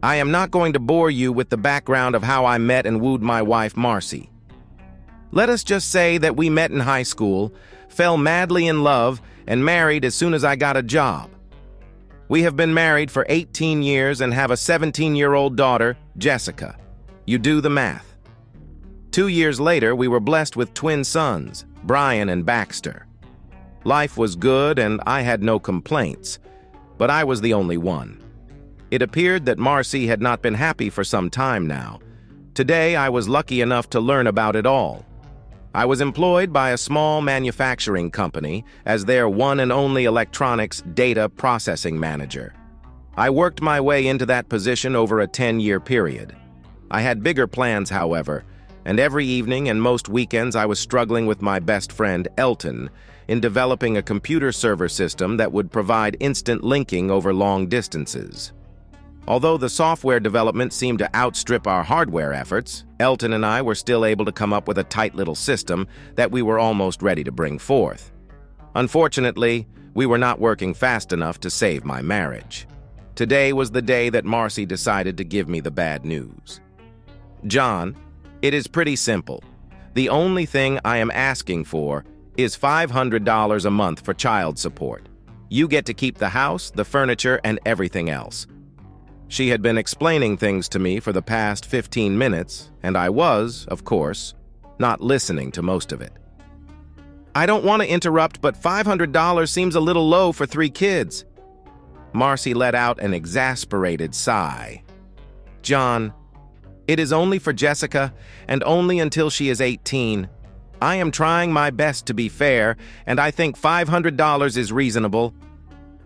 I am not going to bore you with the background of how I met and wooed my wife, Marcy. Let us just say that we met in high school, fell madly in love, and married as soon as I got a job. We have been married for 18 years and have a 17-year-old daughter, Jessica. You do the math. 2 years later, we were blessed with twin sons, Brian and Baxter. Life was good and I had no complaints, but I was the only one. It appeared that Marcy had not been happy for some time now. Today, I was lucky enough to learn about it all. I was employed by a small manufacturing company as their one and only electronics data processing manager. I worked my way into that position over a 10-year period. I had bigger plans, however, and every evening and most weekends I was struggling with my best friend, Elton, in developing a computer server system that would provide instant linking over long distances. Although the software development seemed to outstrip our hardware efforts, Elton and I were still able to come up with a tight little system that we were almost ready to bring forth. Unfortunately, we were not working fast enough to save my marriage. Today was the day that Marcy decided to give me the bad news. John, it is pretty simple. The only thing I am asking for is $500 a month for child support. You get to keep the house, the furniture, and everything else. She had been explaining things to me for the past 15 minutes, and I was, of course, not listening to most of it. I don't want to interrupt, but $500 seems a little low for 3 kids. Marcy let out an exasperated sigh. John, it is only for Jessica, and only until she is 18. I am trying my best to be fair, and I think $500 is reasonable.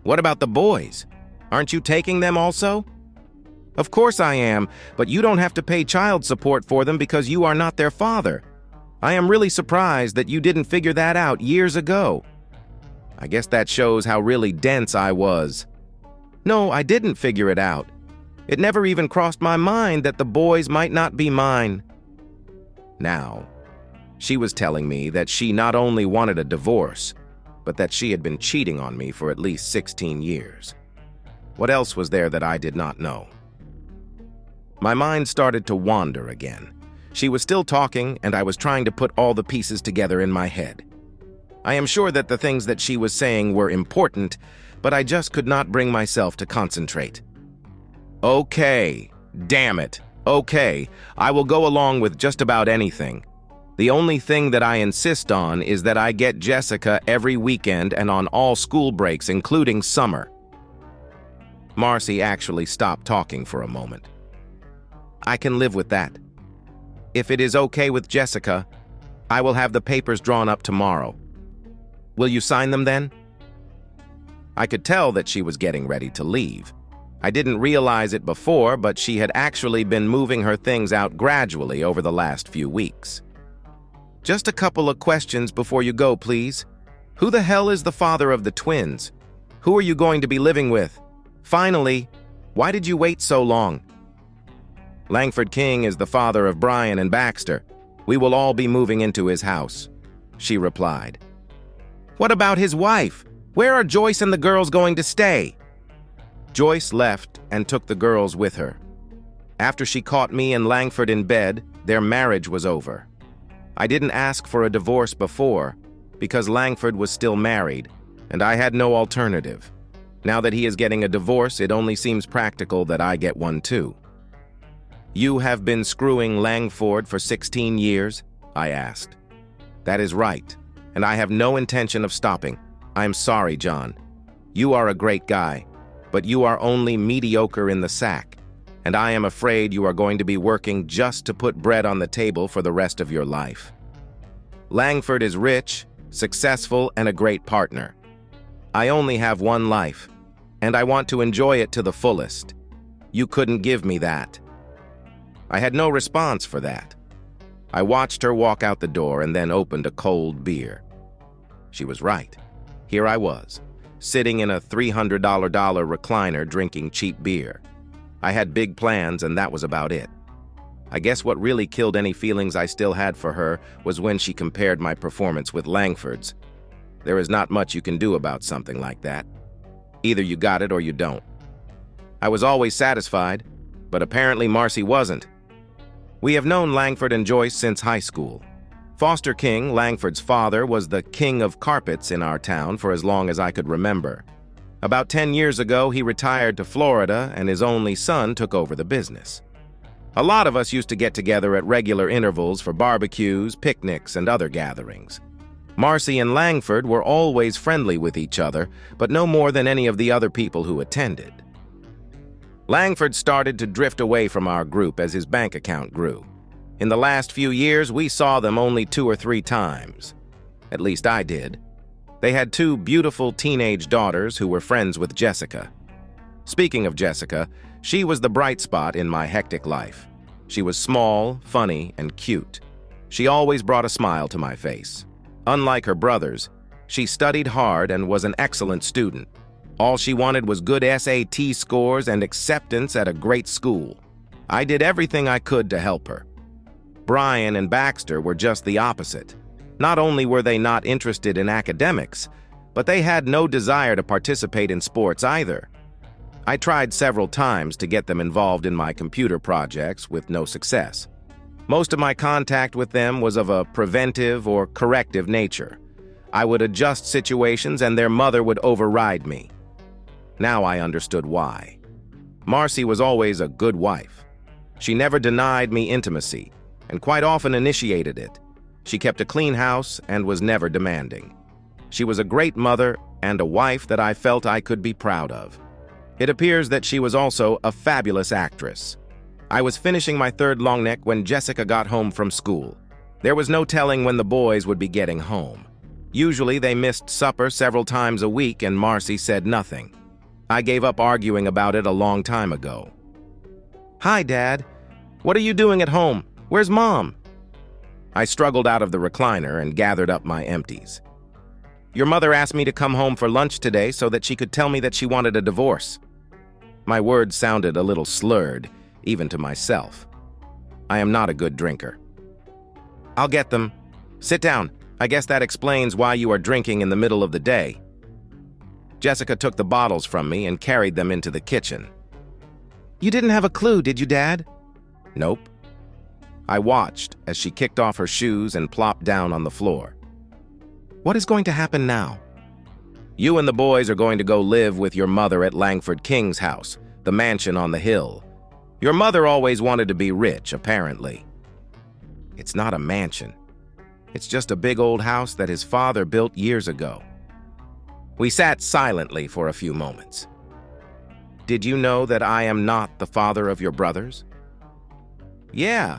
What about the boys? Aren't you taking them also? Of course I am, but you don't have to pay child support for them because you are not their father. I am really surprised that you didn't figure that out years ago. I guess that shows how really dense I was. No, I didn't figure it out. It never even crossed my mind that the boys might not be mine. Now, she was telling me that she not only wanted a divorce, but that she had been cheating on me for at least 16 years. What else was there that I did not know? My mind started to wander again. She was still talking, and I was trying to put all the pieces together in my head. I am sure that the things that she was saying were important, but I just could not bring myself to concentrate. Okay, damn it. Okay, I will go along with just about anything. The only thing that I insist on is that I get Jessica every weekend and on all school breaks, including summer. Marcy actually stopped talking for a moment. I can live with that. If it is okay with Jessica, I will have the papers drawn up tomorrow. Will you sign them then? I could tell that she was getting ready to leave. I didn't realize it before, but she had actually been moving her things out gradually over the last few weeks. Just a couple of questions before you go, please. Who the hell is the father of the twins? Who are you going to be living with? Finally, why did you wait so long? Langford King is the father of Brian and Baxter. We will all be moving into his house, she replied. What about his wife? Where are Joyce and the girls going to stay? Joyce left and took the girls with her. After she caught me and Langford in bed, their marriage was over. I didn't ask for a divorce before because Langford was still married, and I had no alternative. Now that he is getting a divorce, it only seems practical that I get one too. You have been screwing Langford for 16 years? I asked. That is right, and I have no intention of stopping. I'm sorry, John. You are a great guy, but you are only mediocre in the sack, and I am afraid you are going to be working just to put bread on the table for the rest of your life. Langford is rich, successful, and a great partner. I only have one life, and I want to enjoy it to the fullest. You couldn't give me that. I had no response for that. I watched her walk out the door and then opened a cold beer. She was right. Here I was, sitting in a $300 recliner drinking cheap beer. I had big plans and that was about it. I guess what really killed any feelings I still had for her was when she compared my performance with Langford's. There is not much you can do about something like that. Either you got it or you don't. I was always satisfied, but apparently Marcy wasn't. We have known Langford and Joyce since high school. Foster King, Langford's father, was the king of carpets in our town for as long as I could remember. About 10 years ago, he retired to Florida, and his only son took over the business. A lot of us used to get together at regular intervals for barbecues, picnics, and other gatherings. Marcy and Langford were always friendly with each other, but no more than any of the other people who attended. Langford started to drift away from our group as his bank account grew. In the last few years, we saw them only 2 or 3 times. At least I did. They had 2 beautiful teenage daughters who were friends with Jessica. Speaking of Jessica, she was the bright spot in my hectic life. She was small, funny, and cute. She always brought a smile to my face. Unlike her brothers, she studied hard and was an excellent student. All she wanted was good SAT scores and acceptance at a great school. I did everything I could to help her. Brian and Baxter were just the opposite. Not only were they not interested in academics, but they had no desire to participate in sports either. I tried several times to get them involved in my computer projects with no success. Most of my contact with them was of a preventive or corrective nature. I would adjust situations and their mother would override me. Now I understood why. Marcy was always a good wife. She never denied me intimacy, and quite often initiated it. She kept a clean house and was never demanding. She was a great mother and a wife that I felt I could be proud of. It appears that she was also a fabulous actress. I was finishing my 3rd long neck when Jessica got home from school. There was no telling when the boys would be getting home. Usually they missed supper several times a week and Marcy said nothing. I gave up arguing about it a long time ago. "Hi, Dad. What are you doing at home? Where's Mom?" I struggled out of the recliner and gathered up my empties. "Your mother asked me to come home for lunch today so that she could tell me that she wanted a divorce." My words sounded a little slurred, even to myself. I am not a good drinker. "I'll get them. Sit down. I guess that explains why you are drinking in the middle of the day." Jessica took the bottles from me and carried them into the kitchen. "You didn't have a clue, did you, Dad?" "Nope." I watched as she kicked off her shoes and plopped down on the floor. "What is going to happen now?" "You and the boys are going to go live with your mother at Langford King's house, the mansion on the hill. Your mother always wanted to be rich, apparently." "It's not a mansion. It's just a big old house that his father built years ago." We sat silently for a few moments. "Did you know that I am not the father of your brothers?" "Yeah.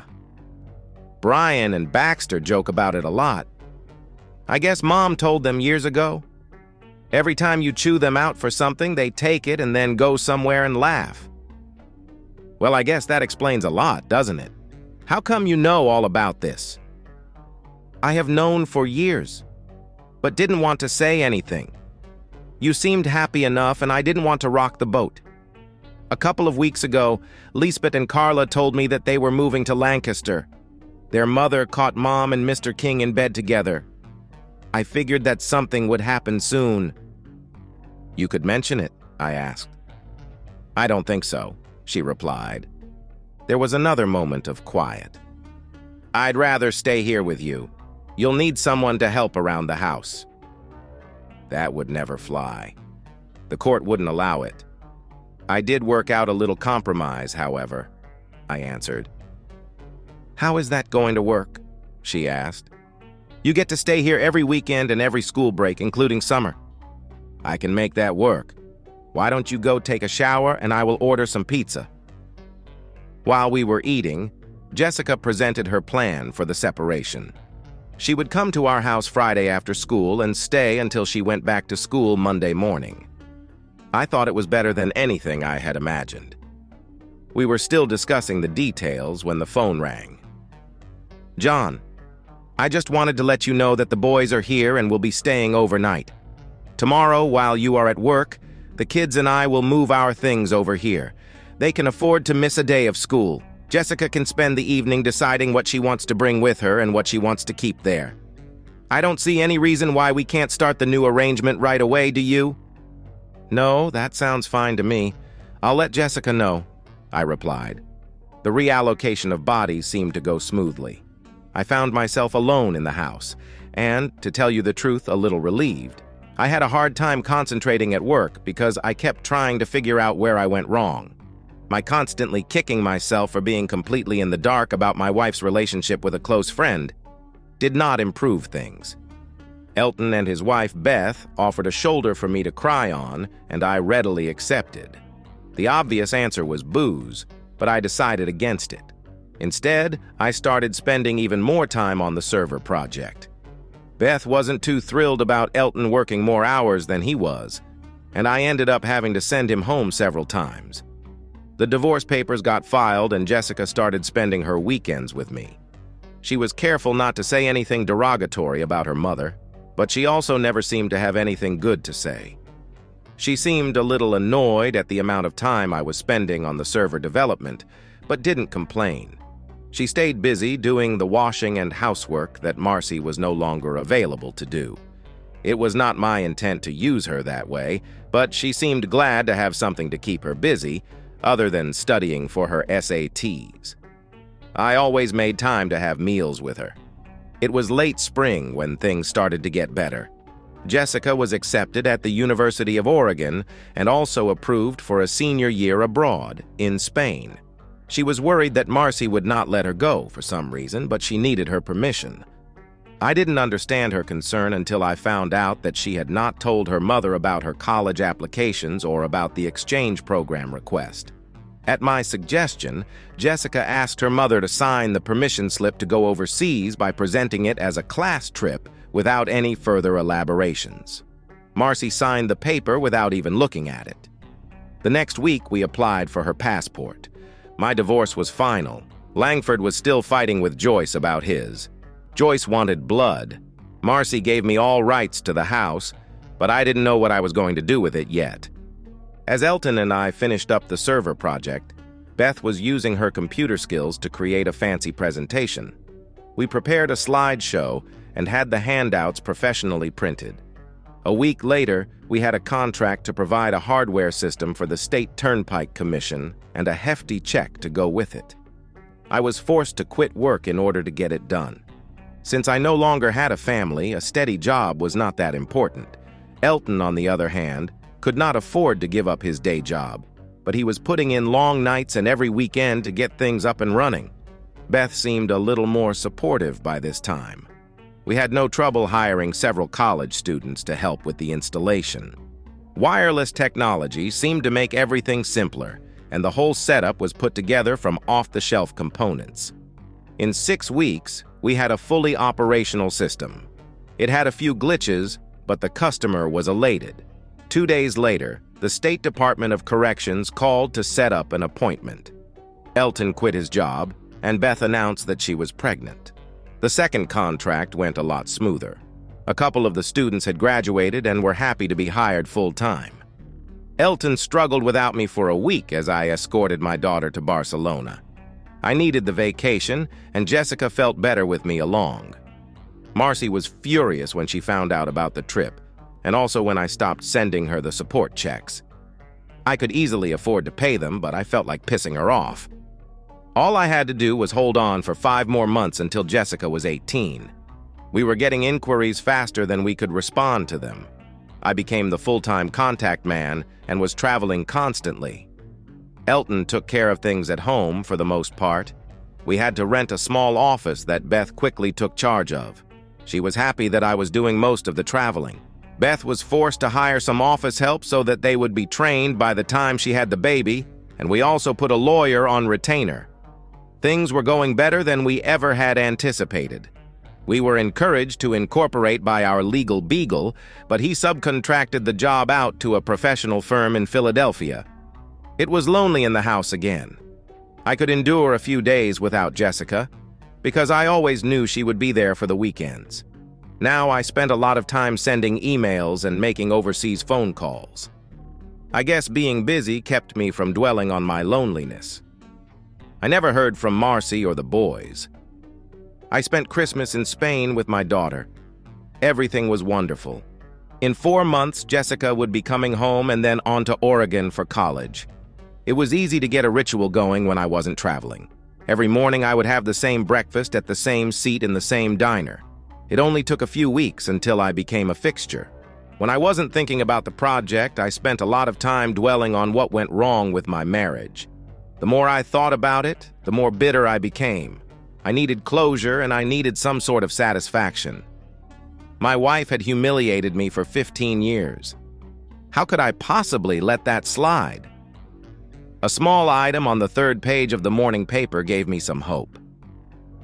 Brian and Baxter joke about it a lot. I guess Mom told them years ago. Every time you chew them out for something, they take it and then go somewhere and laugh." "Well, I guess that explains a lot, doesn't it? How come you know all about this?" "I have known for years, but didn't want to say anything. You seemed happy enough and I didn't want to rock the boat. A couple of weeks ago, Lisbeth and Carla told me that they were moving to Lancaster. Their mother caught Mom and Mr. King in bed together. I figured that something would happen soon." "You could mention it," I asked. "I don't think so," she replied. There was another moment of quiet. "I'd rather stay here with you. You'll need someone to help around the house." That would never fly. The court wouldn't allow it. "I did work out a little compromise, however," I answered. "How is that going to work?" she asked. "You get to stay here every weekend and every school break, including summer." "I can make that work. Why don't you go take a shower and I will order some pizza?" While we were eating, Jessica presented her plan for the separation. She would come to our house Friday after school and stay until she went back to school Monday morning. I thought it was better than anything I had imagined. We were still discussing the details when the phone rang. "John, I just wanted to let you know that the boys are here and will be staying overnight. Tomorrow, while you are at work, the kids and I will move our things over here. They can afford to miss a day of school. Jessica can spend the evening deciding what she wants to bring with her and what she wants to keep there. I don't see any reason why we can't start the new arrangement right away, do you?" "No, that sounds fine to me. I'll let Jessica know. I replied. The reallocation of bodies seemed to go smoothly. I found myself alone in the house, and, to tell you the truth, a little relieved. I had a hard time concentrating at work because I kept trying to figure out where I went wrong. My constantly kicking myself for being completely in the dark about my wife's relationship with a close friend did not improve things. Elton and his wife, Beth, offered a shoulder for me to cry on, and I readily accepted. The obvious answer was booze, but I decided against it. Instead, I started spending even more time on the server project. Beth wasn't too thrilled about Elton working more hours than he was, and I ended up having to send him home several times. The divorce papers got filed, and Jessica started spending her weekends with me. She was careful not to say anything derogatory about her mother, but she also never seemed to have anything good to say. She seemed a little annoyed at the amount of time I was spending on the server development, but didn't complain. She stayed busy doing the washing and housework that Marcy was no longer available to do. It was not my intent to use her that way, but she seemed glad to have something to keep her busy, other than studying for her SATs. I always made time to have meals with her. It was late spring when things started to get better. Jessica was accepted at the University of Oregon and also approved for a senior year abroad in Spain. She was worried that Marcy would not let her go for some reason, but she needed her permission. I didn't understand her concern until I found out that she had not told her mother about her college applications or about the exchange program request. At my suggestion, Jessica asked her mother to sign the permission slip to go overseas by presenting it as a class trip without any further elaborations. Marcy signed the paper without even looking at it. The next week, we applied for her passport. My divorce was final. Langford was still fighting with Joyce about his. Joyce wanted blood. Marcy gave me all rights to the house, but I didn't know what I was going to do with it yet. As Elton and I finished up the server project, Beth was using her computer skills to create a fancy presentation. We prepared a slideshow and had the handouts professionally printed. A week later, we had a contract to provide a hardware system for the State Turnpike Commission and a hefty check to go with it. I was forced to quit work in order to get it done. Since I no longer had a family, a steady job was not that important. Elton, on the other hand, could not afford to give up his day job, but he was putting in long nights and every weekend to get things up and running. Beth seemed a little more supportive by this time. We had no trouble hiring several college students to help with the installation. Wireless technology seemed to make everything simpler, and the whole setup was put together from off-the-shelf components. In 6 weeks, we had a fully operational system. It had a few glitches, but the customer was elated. 2 days later, the State Department of Corrections called to set up an appointment. Elton quit his job, and Beth announced that she was pregnant. The second contract went a lot smoother. A couple of the students had graduated and were happy to be hired full-time. Elton struggled without me for a week as I escorted my daughter to Barcelona. I needed the vacation, and Jessica felt better with me along. Marcy was furious when she found out about the trip, and also when I stopped sending her the support checks. I could easily afford to pay them, but I felt like pissing her off. All I had to do was hold on for 5 more months until Jessica was 18. We were getting inquiries faster than we could respond to them. I became the full-time contact man and was traveling constantly. Elton took care of things at home for the most part. We had to rent a small office that Beth quickly took charge of. She was happy that I was doing most of the traveling. Beth was forced to hire some office help so that they would be trained by the time she had the baby, and we also put a lawyer on retainer. Things were going better than we ever had anticipated. We were encouraged to incorporate by our legal beagle, but he subcontracted the job out to a professional firm in Philadelphia. It was lonely in the house again. I could endure a few days without Jessica, because I always knew she would be there for the weekends. Now I spent a lot of time sending emails and making overseas phone calls. I guess being busy kept me from dwelling on my loneliness. I never heard from Marcy or the boys. I spent Christmas in Spain with my daughter. Everything was wonderful. In 4 months, Jessica would be coming home and then on to Oregon for college. It was easy to get a ritual going when I wasn't traveling. Every morning I would have the same breakfast at the same seat in the same diner. It only took a few weeks until I became a fixture. When I wasn't thinking about the project, I spent a lot of time dwelling on what went wrong with my marriage. The more I thought about it, the more bitter I became. I needed closure and I needed some sort of satisfaction. My wife had humiliated me for 15 years. How could I possibly let that slide? A small item on the third page of the morning paper gave me some hope.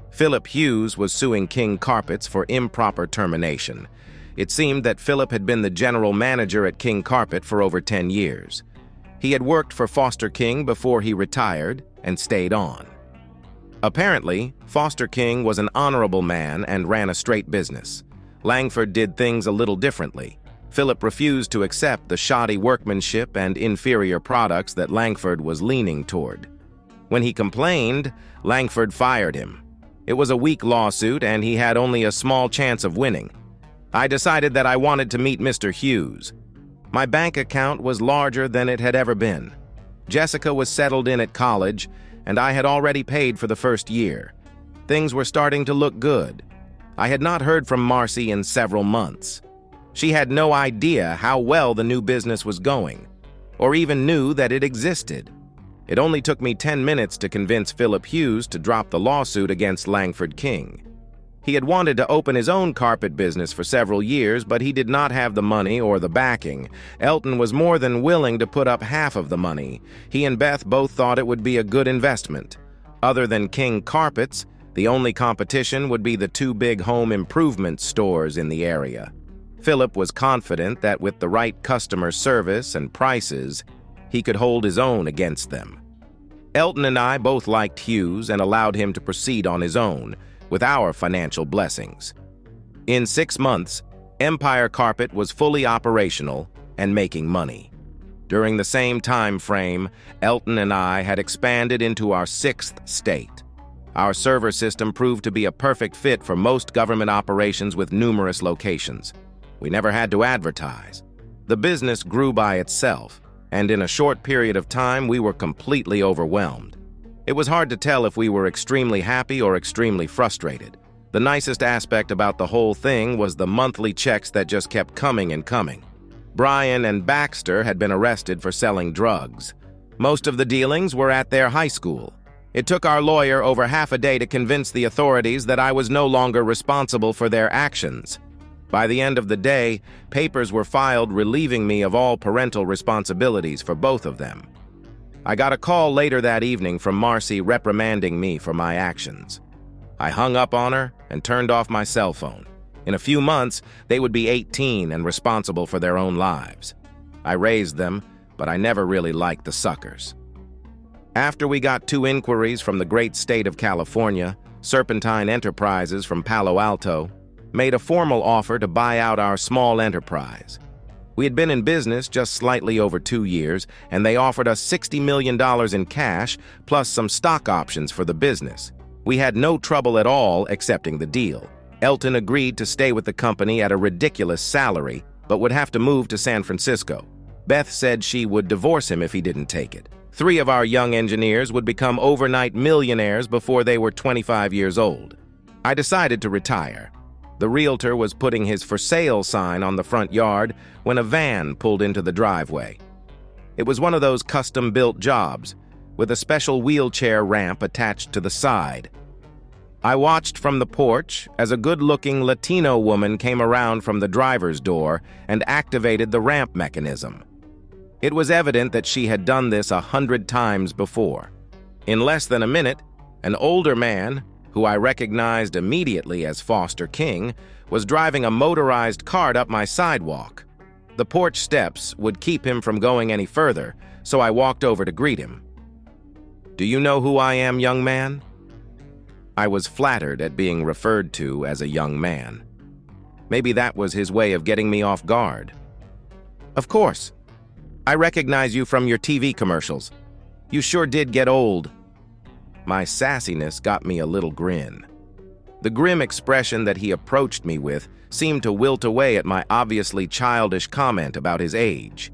Philip Hughes was suing King Carpets for improper termination. It seemed that Philip had been the general manager at King Carpet for over 10 years. He had worked for Foster King before he retired and stayed on. Apparently, Foster King was an honorable man and ran a straight business. Langford did things a little differently. Philip refused to accept the shoddy workmanship and inferior products that Langford was leaning toward. When he complained, Langford fired him. It was a weak lawsuit and he had only a small chance of winning. I decided that I wanted to meet Mr. Hughes. My bank account was larger than it had ever been. Jessica was settled in at college, and I had already paid for the first year. Things were starting to look good. I had not heard from Marcy in several months. She had no idea how well the new business was going, or even knew that it existed. It only took me 10 minutes to convince Philip Hughes to drop the lawsuit against Langford King. He had wanted to open his own carpet business for several years, but he did not have the money or the backing. Elton was more than willing to put up half of the money. He and Beth both thought it would be a good investment. Other than King Carpets, the only competition would be the two big home improvement stores in the area. Philip was confident that with the right customer service and prices, he could hold his own against them. Elton and I both liked Hughes and allowed him to proceed on his own, with our financial blessings. In 6 months, Empire Carpet was fully operational and making money. During the same time frame, Elton and I had expanded into our 6th state. Our server system proved to be a perfect fit for most government operations with numerous locations. We never had to advertise. The business grew by itself, and in a short period of time, we were completely overwhelmed. It was hard to tell if we were extremely happy or extremely frustrated. The nicest aspect about the whole thing was the monthly checks that just kept coming and coming. Brian and Baxter had been arrested for selling drugs. Most of the dealings were at their high school. It took our lawyer over half a day to convince the authorities that I was no longer responsible for their actions. By the end of the day, papers were filed relieving me of all parental responsibilities for both of them. I got a call later that evening from Marcy reprimanding me for my actions. I hung up on her and turned off my cell phone. In a few months, they would be 18 and responsible for their own lives. I raised them, but I never really liked the suckers. After we got 2 inquiries from the great state of California, Serpentine Enterprises from Palo Alto made a formal offer to buy out our small enterprise. We had been in business just slightly over 2 years, and they offered us $60 million in cash, plus some stock options for the business. We had no trouble at all accepting the deal. Elton agreed to stay with the company at a ridiculous salary, but would have to move to San Francisco. Beth said she would divorce him if he didn't take it. 3 of our young engineers would become overnight millionaires before they were 25 years old. I decided to retire. The realtor was putting his for sale sign on the front yard when a van pulled into the driveway. It was one of those custom-built jobs, with a special wheelchair ramp attached to the side. I watched from the porch as a good-looking Latino woman came around from the driver's door and activated the ramp mechanism. It was evident that she had done this 100 times before. In less than a minute, an older man, who I recognized immediately as Foster King, was driving a motorized cart up my sidewalk. The porch steps would keep him from going any further, so I walked over to greet him. "Do you know who I am, young man?" I was flattered at being referred to as a young man. Maybe that was his way of getting me off guard. "Of course. I recognize you from your TV commercials. You sure did get old." My sassiness got me a little grin. The grim expression that he approached me with seemed to wilt away at my obviously childish comment about his age.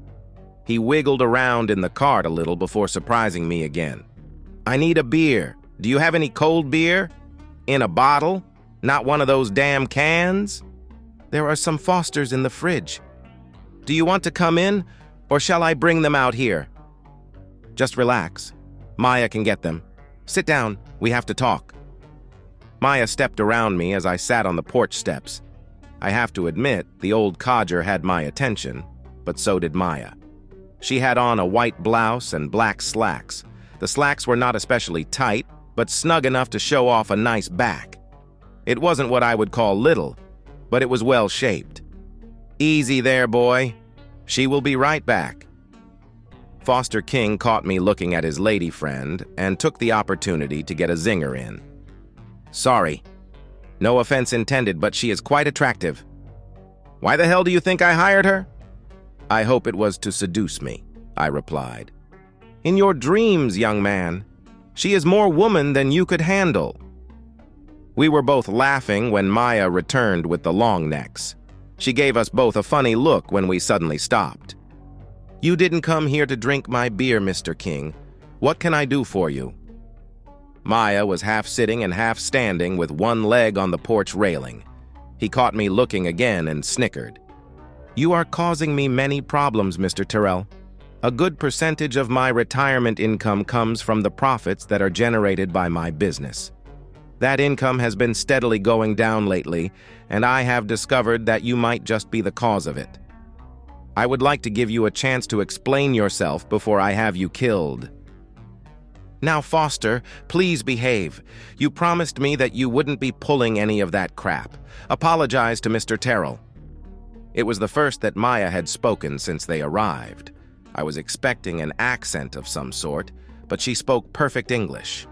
He wiggled around in the cart a little before surprising me again. "I need a beer. Do you have any cold beer? In a bottle? Not one of those damn cans?" "There are some Fosters in the fridge. Do you want to come in, or shall I bring them out here?" "Just relax. Maya can get them. Sit down. We have to talk." Maya stepped around me as I sat on the porch steps. I have to admit, the old codger had my attention, but so did Maya. She had on a white blouse and black slacks. The slacks were not especially tight, but snug enough to show off a nice back. It wasn't what I would call little, but it was well-shaped. "Easy there, boy. She will be right back." Foster King caught me looking at his lady friend and took the opportunity to get a zinger in. "Sorry. No offense intended, but she is quite attractive." "Why the hell do you think I hired her?" "I hope it was to seduce me," I replied. "In your dreams, young man. She is more woman than you could handle." We were both laughing when Maya returned with the long necks. She gave us both a funny look when we suddenly stopped. "You didn't come here to drink my beer, Mr. King. What can I do for you?" Maya was half sitting and half standing with one leg on the porch railing. He caught me looking again and snickered. "You are causing me many problems, Mr. Terrell. A good percentage of my retirement income comes from the profits that are generated by my business. That income has been steadily going down lately, and I have discovered that you might just be the cause of it. I would like to give you a chance to explain yourself before I have you killed." "Now, Foster, please behave. You promised me that you wouldn't be pulling any of that crap. Apologize to Mr. Terrell." It was the first that Maya had spoken since they arrived. I was expecting an accent of some sort, but she spoke perfect English.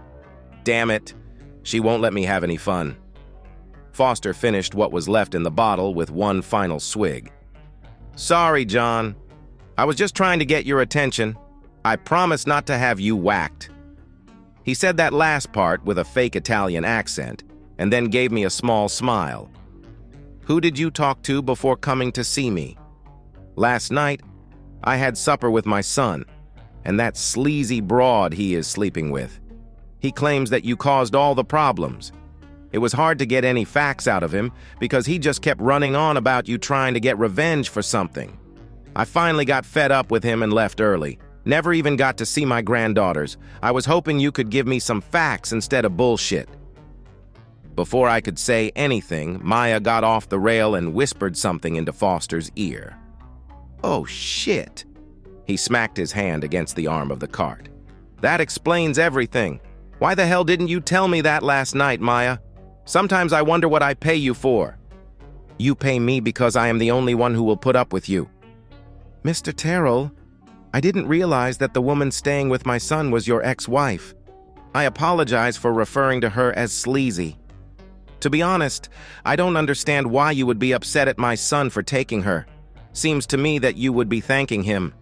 Damn it, she won't let me have any fun. Foster finished what was left in the bottle with one final swig. "Sorry, John. I was just trying to get your attention. I promise not to have you whacked." He said that last part with a fake Italian accent, and then gave me a small smile. "Who did you talk to before coming to see me?" "Last night, I had supper with my son, and that sleazy broad he is sleeping with. He claims that you caused all the problems. It was hard to get any facts out of him because he just kept running on about you trying to get revenge for something. I finally got fed up with him and left early. Never even got to see my granddaughters. I was hoping you could give me some facts instead of bullshit." Before I could say anything, Maya got off the rail and whispered something into Foster's ear. "Oh, shit." He smacked his hand against the arm of the cart. "That explains everything. Why the hell didn't you tell me that last night, Maya? Sometimes I wonder what I pay you for." "You pay me because I am the only one who will put up with you." "Mr. Terrell, I didn't realize that the woman staying with my son was your ex-wife. I apologize for referring to her as sleazy. To be honest, I don't understand why you would be upset at my son for taking her. Seems to me that you would be thanking him."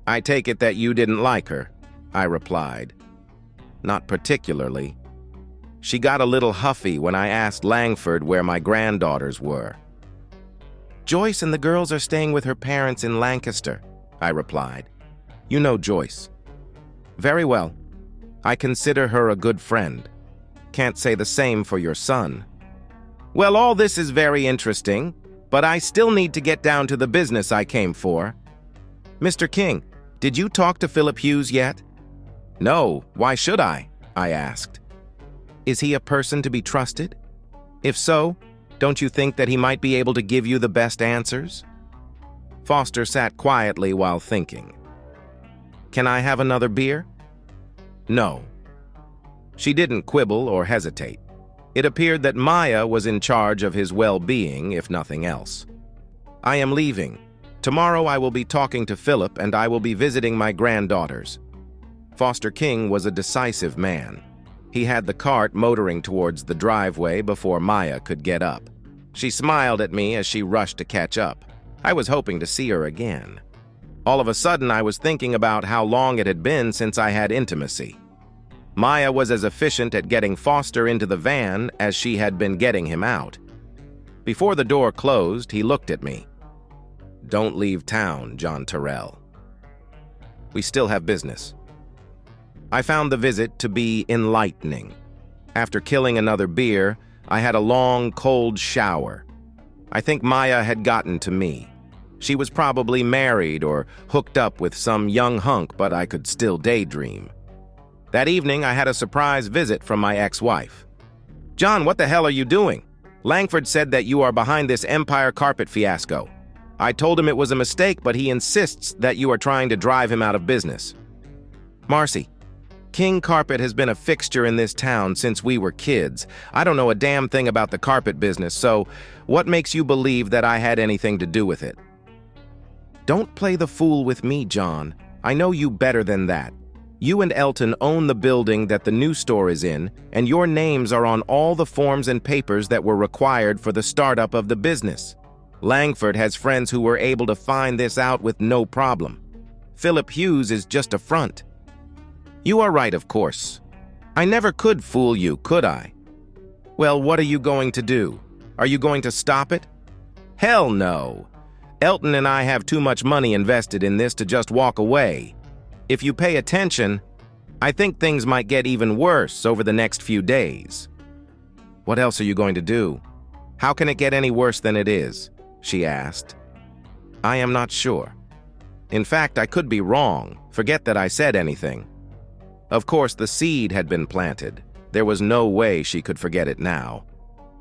"I take it that you didn't like her," I replied. "Not particularly. She got a little huffy when I asked Langford where my granddaughters were." "Joyce and the girls are staying with her parents in Lancaster," I replied. "You know Joyce." "Very well. I consider her a good friend. Can't say the same for your son." "Well, all this is very interesting, but I still need to get down to the business I came for. Mr. King, did you talk to Philip Hughes yet?" "No, why should I asked. "Is he a person to be trusted? If so, don't you think that he might be able to give you the best answers?" Foster sat quietly while thinking. "Can I have another beer?" "No." She didn't quibble or hesitate. It appeared that Maya was in charge of his well-being, if nothing else. "I am leaving. Tomorrow I will be talking to Philip and I will be visiting my granddaughters." Foster King was a decisive man. He had the cart motoring towards the driveway before Maya could get up. She smiled at me as she rushed to catch up. I was hoping to see her again. All of a sudden, I was thinking about how long it had been since I had intimacy. Maya was as efficient at getting Foster into the van as she had been getting him out. Before the door closed, he looked at me. "Don't leave town, John Terrell," We still have business. I found the visit to be enlightening. After killing another beer, I had a long, cold shower. I think Maya had gotten to me. She was probably married or hooked up with some young hunk, but I could still daydream. That evening, I had a surprise visit from my ex-wife. "John, what the hell are you doing? Langford said that you are behind this Empire carpet fiasco. I told him it was a mistake, but he insists that you are trying to drive him out of business." "Marcy, King Carpet has been a fixture in this town since we were kids. I don't know a damn thing about the carpet business, so what makes you believe that I had anything to do with it?" "Don't play the fool with me, John. I know you better than that. You and Elton own the building that the new store is in, and your names are on all the forms and papers that were required for the startup of the business. Langford has friends who were able to find this out with no problem. Philip Hughes is just a front." "You are right, of course. I never could fool you, could I?" "Well, what are you going to do? Are you going to stop it?" "Hell no. Elton and I have too much money invested in this to just walk away. If you pay attention, I think things might get even worse over the next few days." "What else are you going to do? How can it get any worse than it is?" she asked. "I am not sure. In fact, I could be wrong. Forget that I said anything." Of course, the seed had been planted. There was no way she could forget it now.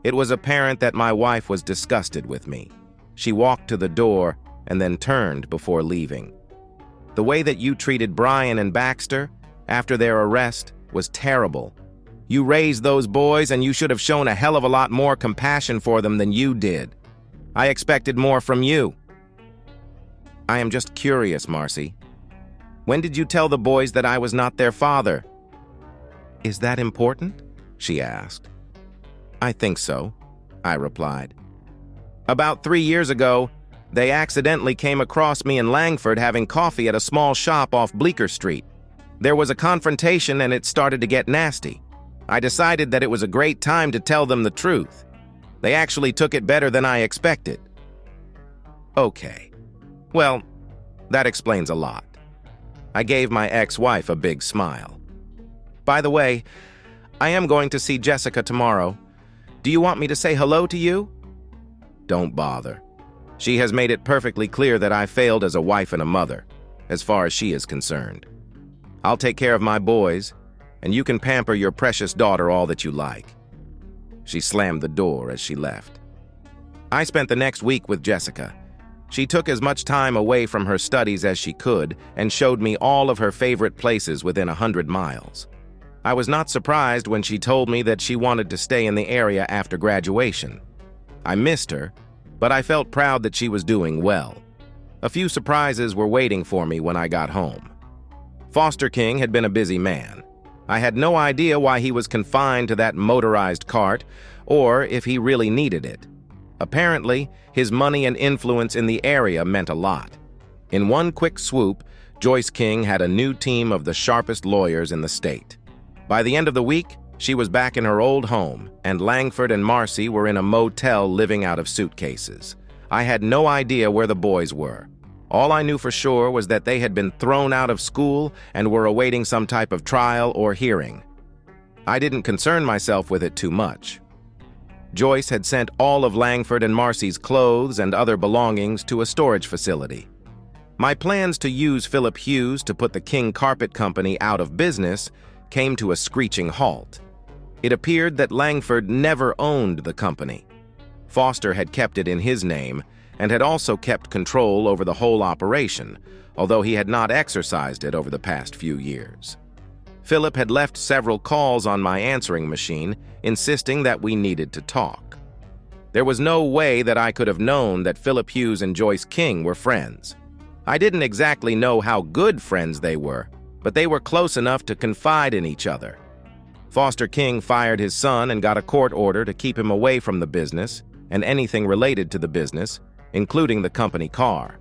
It was apparent that my wife was disgusted with me. She walked to the door and then turned before leaving. "The way that you treated Brian and Baxter after their arrest was terrible. You raised those boys and you should have shown a hell of a lot more compassion for them than you did. I expected more from you." "I am just curious, Marcy. When did you tell the boys that I was not their father?" "Is that important?" she asked. "I think so," I replied. "About 3 years ago, they accidentally came across me in Langford having coffee at a small shop off Bleecker Street. There was a confrontation and it started to get nasty. I decided that it was a great time to tell them the truth. They actually took it better than I expected." "Okay. Well, that explains a lot." I gave my ex-wife a big smile. "By the way, I am going to see Jessica tomorrow. Do you want me to say hello to you?" "Don't bother. She has made it perfectly clear that I failed as a wife and a mother, as far as she is concerned. I'll take care of my boys, and you can pamper your precious daughter all that you like." She slammed the door as she left. I spent the next week with Jessica. She took as much time away from her studies as she could and showed me all of her favorite places within 100 miles. I was not surprised when she told me that she wanted to stay in the area after graduation. I missed her, but I felt proud that she was doing well. A few surprises were waiting for me when I got home. Foster King had been a busy man. I had no idea why he was confined to that motorized cart or if he really needed it. Apparently, his money and influence in the area meant a lot. In one quick swoop, Joyce King had a new team of the sharpest lawyers in the state. By the end of the week, she was back in her old home, and Langford and Marcy were in a motel living out of suitcases. I had no idea where the boys were. All I knew for sure was that they had been thrown out of school and were awaiting some type of trial or hearing. I didn't concern myself with it too much. Joyce had sent all of Langford and Marcy's clothes and other belongings to a storage facility. My plans to use Philip Hughes to put the King Carpet Company out of business came to a screeching halt. It appeared that Langford never owned the company. Foster had kept it in his name and had also kept control over the whole operation, although he had not exercised it over the past few years. Philip had left several calls on my answering machine, insisting that we needed to talk. There was no way that I could have known that Philip Hughes and Joyce King were friends. I didn't exactly know how good friends they were, but they were close enough to confide in each other. Foster King fired his son and got a court order to keep him away from the business and anything related to the business, including the company car.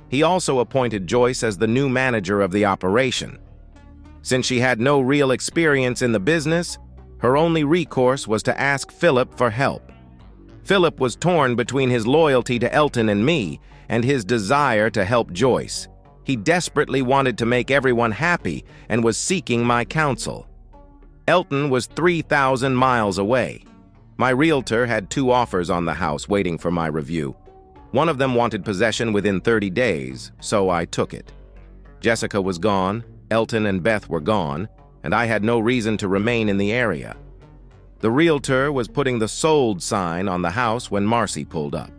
He also appointed Joyce as the new manager of the operation. Since she had no real experience in the business, her only recourse was to ask Philip for help. Philip was torn between his loyalty to Elton and me and his desire to help Joyce. He desperately wanted to make everyone happy and was seeking my counsel. Elton was 3,000 miles away. My realtor had 2 offers on the house waiting for my review. One of them wanted possession within 30 days, so I took it. Jessica was gone, Elton and Beth were gone, and I had no reason to remain in the area. The realtor was putting the sold sign on the house when Marcy pulled up.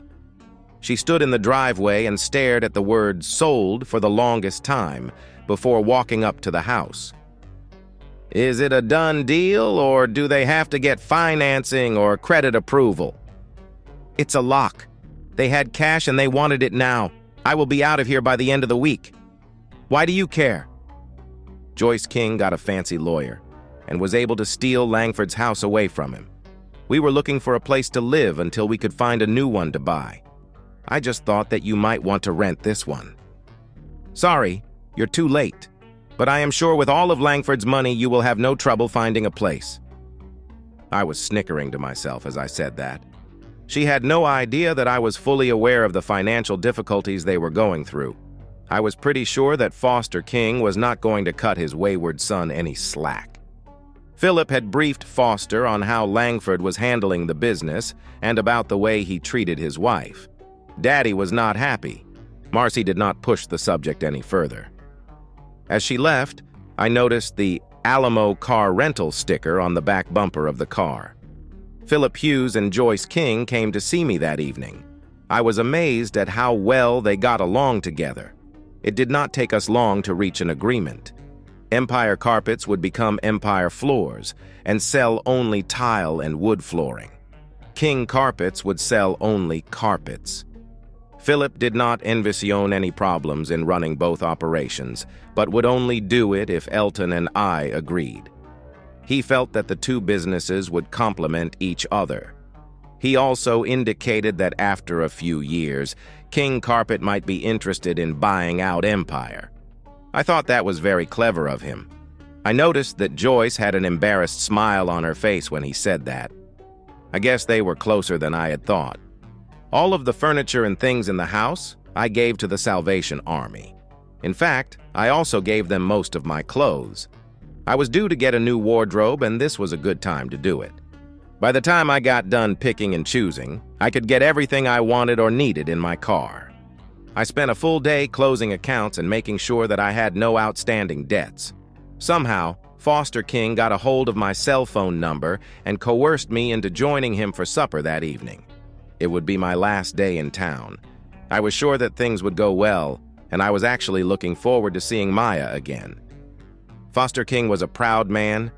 She stood in the driveway and stared at the word sold for the longest time before walking up to the house. Is it a done deal, or do they have to get financing or credit approval? It's a lock. They had cash and they wanted it now. I will be out of here by the end of the week. Why do you care? Joyce King got a fancy lawyer and was able to steal Langford's house away from him. We were looking for a place to live until we could find a new one to buy. I just thought that you might want to rent this one. Sorry, you're too late, but I am sure with all of Langford's money you will have no trouble finding a place. I was snickering to myself as I said that. She had no idea that I was fully aware of the financial difficulties they were going through. I was pretty sure that Foster King was not going to cut his wayward son any slack. Philip had briefed Foster on how Langford was handling the business and about the way he treated his wife. Daddy was not happy. Marcy did not push the subject any further. As she left, I noticed the Alamo car rental sticker on the back bumper of the car. Philip Hughes and Joyce King came to see me that evening. I was amazed at how well they got along together. It did not take us long to reach an agreement. Empire Carpets would become Empire Floors and sell only tile and wood flooring. King Carpets would sell only carpets. Philip did not envision any problems in running both operations, but would only do it if Elton and I agreed. He felt that the 2 businesses would complement each other. He also indicated that after a few years, King Carpet might be interested in buying out Empire. I thought that was very clever of him. I noticed that Joyce had an embarrassed smile on her face when he said that. I guess they were closer than I had thought. All of the furniture and things in the house I gave to the Salvation Army. In fact, I also gave them most of my clothes. I was due to get a new wardrobe, and this was a good time to do it. By the time I got done picking and choosing, I could get everything I wanted or needed in my car. I spent a full day closing accounts and making sure that I had no outstanding debts. Somehow, Foster King got a hold of my cell phone number and coerced me into joining him for supper that evening. It would be my last day in town. I was sure that things would go well, and I was actually looking forward to seeing Maya again. Foster King was a proud man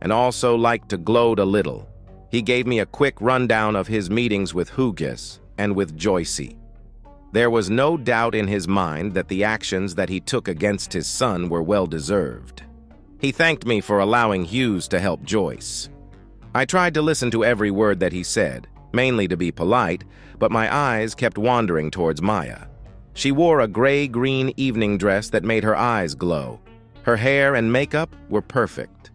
and also liked to gloat a little. He gave me a quick rundown of his meetings with Hugues and with Joycey. There was no doubt in his mind that the actions that he took against his son were well-deserved. He thanked me for allowing Hughes to help Joyce. I tried to listen to every word that he said, mainly to be polite, but my eyes kept wandering towards Maya. She wore a gray-green evening dress that made her eyes glow. Her hair and makeup were perfect.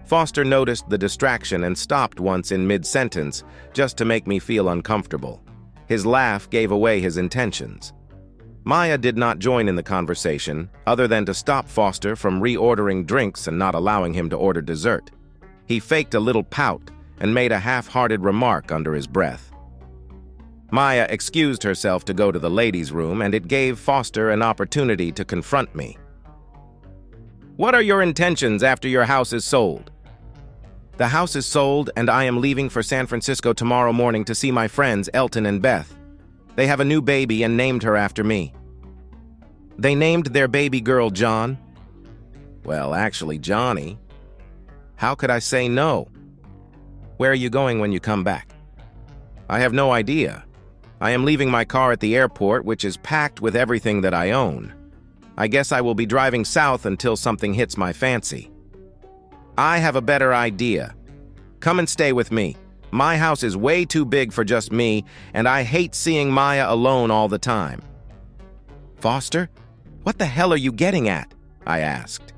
Foster noticed the distraction and stopped once in mid-sentence just to make me feel uncomfortable. His laugh gave away his intentions. Maya did not join in the conversation, other than to stop Foster from reordering drinks and not allowing him to order dessert. He faked a little pout and made a half-hearted remark under his breath. Maya excused herself to go to the ladies' room, and it gave Foster an opportunity to confront me. What are your intentions after your house is sold? The house is sold, and I am leaving for San Francisco tomorrow morning to see my friends Elton and Beth. They have a new baby and named her after me. They named their baby girl John. Well, actually, Johnny. How could I say no? Where are you going when you come back? I have no idea. I am leaving my car at the airport, which is packed with everything that I own. I guess I will be driving south until something hits my fancy. I have a better idea. Come and stay with me. My house is way too big for just me, and I hate seeing Maya alone all the time. Foster, what the hell are you getting at? I asked.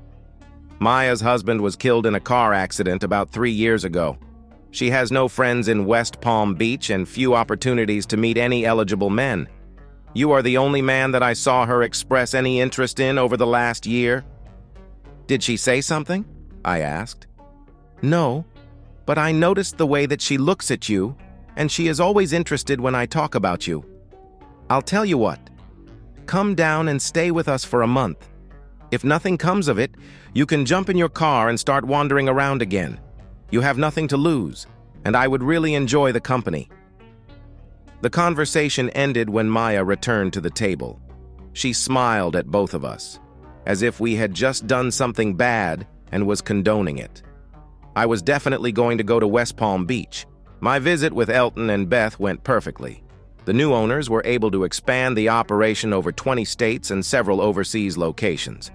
Maya's husband was killed in a car accident about 3 years ago. She has no friends in West Palm Beach and few opportunities to meet any eligible men. You are the only man that I saw her express any interest in over the last year." "Did she say something?" I asked. "No, but I noticed the way that she looks at you, and she is always interested when I talk about you. I'll tell you what. Come down and stay with us for a month. If nothing comes of it, you can jump in your car and start wandering around again. You have nothing to lose, and I would really enjoy the company." The conversation ended when Maya returned to the table. She smiled at both of us, as if we had just done something bad and was condoning it. I was definitely going to go to West Palm Beach. My visit with Elton and Beth went perfectly. The new owners were able to expand the operation over 20 states and several overseas locations.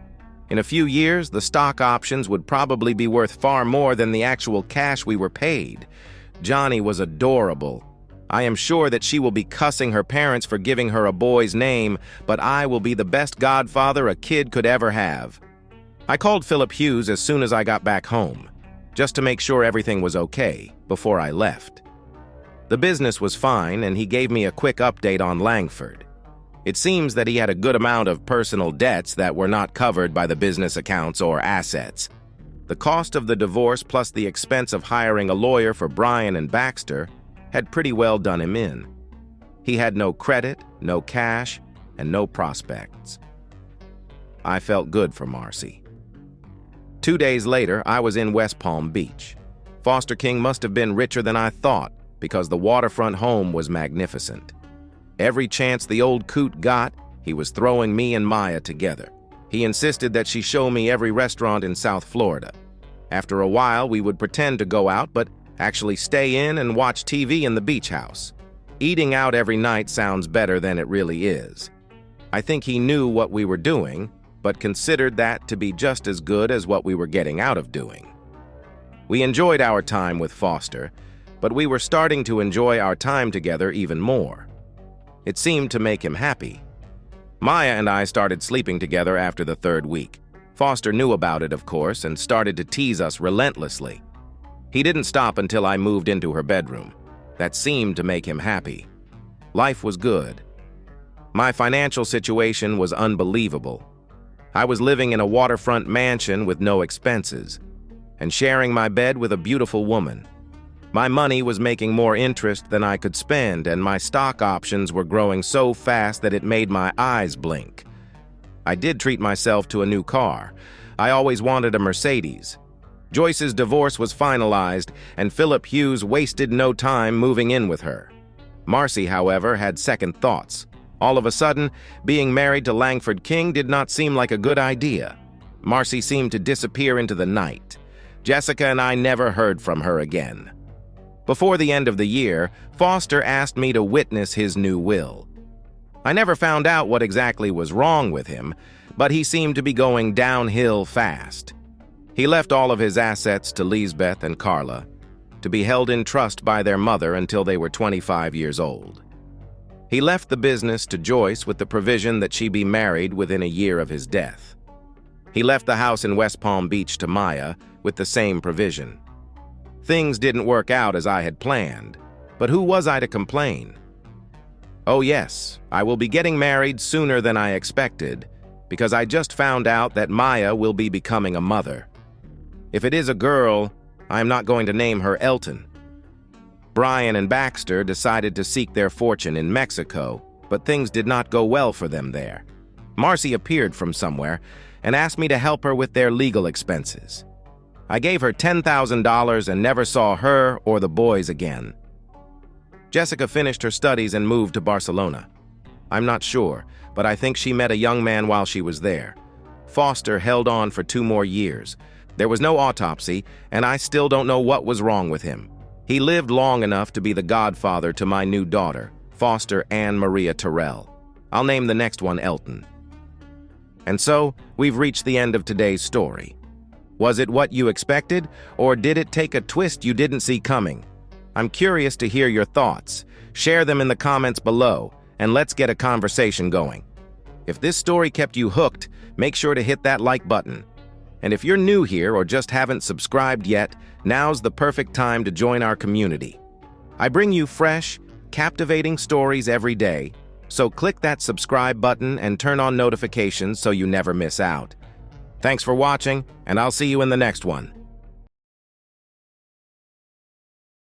In a few years, the stock options would probably be worth far more than the actual cash we were paid. Johnny was adorable. I am sure that she will be cussing her parents for giving her a boy's name, but I will be the best godfather a kid could ever have. I called Philip Hughes as soon as I got back home, just to make sure everything was okay before I left. The business was fine, and he gave me a quick update on Langford. It seems that he had a good amount of personal debts that were not covered by the business accounts or assets. The cost of the divorce plus the expense of hiring a lawyer for Brian and Baxter had pretty well done him in. He had no credit, no cash, and no prospects. I felt good for Marcy. 2 days later, I was in West Palm Beach. Foster King must have been richer than I thought, because the waterfront home was magnificent. Every chance the old coot got, he was throwing me and Maya together. He insisted that she show me every restaurant in South Florida. After a while, we would pretend to go out, but actually stay in and watch TV in the beach house. Eating out every night sounds better than it really is. I think he knew what we were doing, but considered that to be just as good as what we were getting out of doing. We enjoyed our time with Foster, but we were starting to enjoy our time together even more. It seemed to make him happy. Maya and I started sleeping together after the 3rd week. Foster knew about it, of course, and started to tease us relentlessly. He didn't stop until I moved into her bedroom. That seemed to make him happy. Life was good. My financial situation was unbelievable. I was living in a waterfront mansion with no expenses, and sharing my bed with a beautiful woman. My money was making more interest than I could spend, and my stock options were growing so fast that it made my eyes blink. I did treat myself to a new car. I always wanted a Mercedes. Joyce's divorce was finalized, and Philip Hughes wasted no time moving in with her. Marcy, however, had second thoughts. All of a sudden, being married to Langford King did not seem like a good idea. Marcy seemed to disappear into the night. Jessica and I never heard from her again. Before the end of the year, Foster asked me to witness his new will. I never found out what exactly was wrong with him, but he seemed to be going downhill fast. He left all of his assets to Lisbeth and Carla, to be held in trust by their mother until they were 25 years old. He left the business to Joyce with the provision that she be married within a year of his death. He left the house in West Palm Beach to Maya with the same provision. Things didn't work out as I had planned, but who was I to complain? Oh yes, I will be getting married sooner than I expected, because I just found out that Maya will be becoming a mother. If it is a girl, I am not going to name her Elton. Brian and Baxter decided to seek their fortune in Mexico, but things did not go well for them there. Marcy appeared from somewhere and asked me to help her with their legal expenses. I gave her $10,000 and never saw her or the boys again. Jessica finished her studies and moved to Barcelona. I'm not sure, but I think she met a young man while she was there. Foster held on for 2 more years. There was no autopsy, and I still don't know what was wrong with him. He lived long enough to be the godfather to my new daughter, Foster Anne Maria Terrell. I'll name the next one Elton. And so, we've reached the end of today's story. Was it what you expected, or did it take a twist you didn't see coming? I'm curious to hear your thoughts. Share them in the comments below, and let's get a conversation going. If this story kept you hooked, make sure to hit that like button. And if you're new here or just haven't subscribed yet, now's the perfect time to join our community. I bring you fresh, captivating stories every day, so click that subscribe button and turn on notifications so you never miss out. Thanks for watching, and I'll see you in the next one.